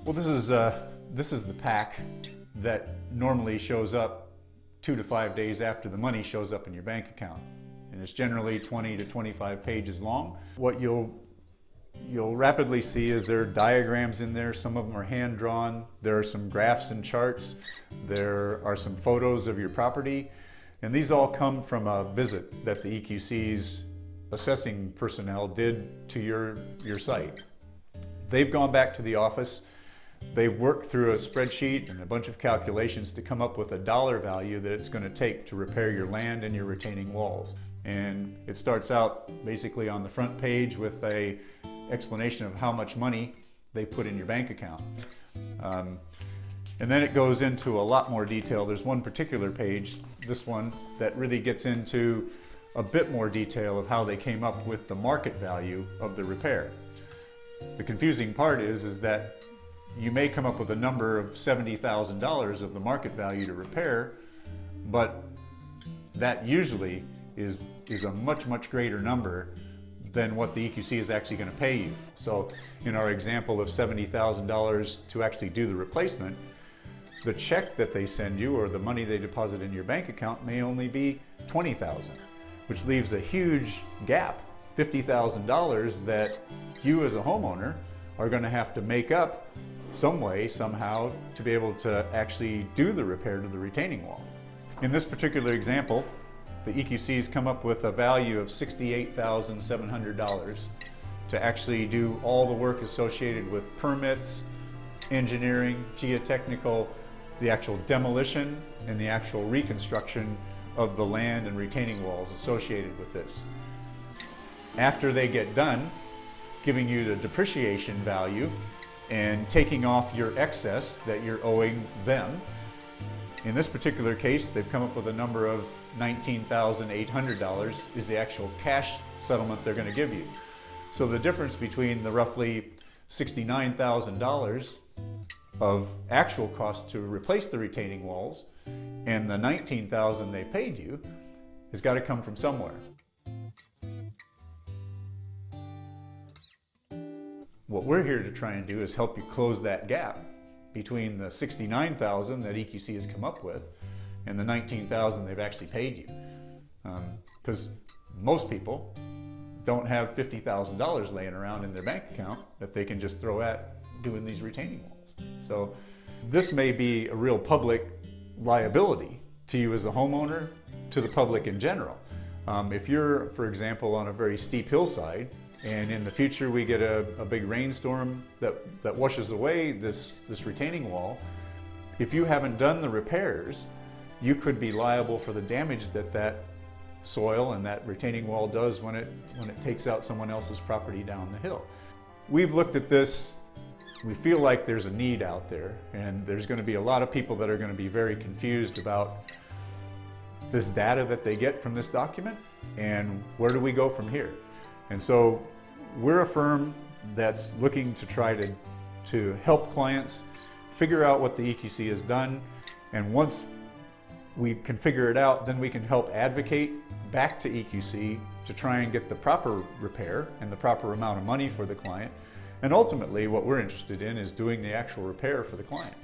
Well, this is the pack that normally shows up 2 to 5 days after the money shows up in your bank account. And it's generally 20 to 25 pages long. What you'll rapidly see is there are diagrams in there. Some of them are hand-drawn. There are some graphs and charts. There are some photos of your property. And these all come from a visit that the EQC's assessing personnel did to your site. They've gone back to the office. They've worked through a spreadsheet and a bunch of calculations to come up with a dollar value that it's going to take to repair your land and your retaining walls. And it starts out basically on the front page with an explanation of how much money they put in your bank account. And then it goes into a lot more detail. There's one particular page, this one, that really gets into a bit more detail of how they came up with the market value of the repair. The confusing part is that you may come up with a number of $70,000 of the market value to repair, but that usually is a much greater number than what the EQC is actually going to pay you. So in our example of $70,000 to actually do the replacement, the check that they send you or the money they deposit in your bank account may only be $20,000, which leaves a huge gap, $50,000 that you as a homeowner are going to have to make up some way, somehow, to be able to actually do the repair to the retaining wall. In this particular example, the EQC's come up with a value of $68,700 to actually do all the work associated with permits, engineering, geotechnical, the actual demolition, and the actual reconstruction of the land and retaining walls associated with this. After they get done giving you the depreciation value and taking off your excess that you're owing them, in this particular case, they've come up with a number of $19,800 is the actual cash settlement they're going to give you. So the difference between the roughly $69,000 of actual cost to replace the retaining walls and the $19,000 they paid you has got to come from somewhere. What we're here to try and do is help you close that gap between the $69,000 that EQC has come up with and the $19,000 they've actually paid you. Because most people don't have $50,000 laying around in their bank account that they can just throw at doing these retaining walls. So this may be a real public liability to you as a homeowner, to the public in general. If you're, for example, on a very steep hillside, and in the future we get a big rainstorm that washes away this retaining wall, if you haven't done the repairs, you could be liable for the damage that soil and that retaining wall does when it takes out someone else's property down the hill. We've looked at this. We feel like there's a need out there, and there's going to be a lot of people that are going to be very confused about this data that they get from this document and where do we go from here. And so we're a firm that's looking to try to help clients figure out what the EQC has done, and once we can figure it out, then we can help advocate back to EQC to try and get the proper repair and the proper amount of money for the client. And ultimately what we're interested in is doing the actual repair for the client.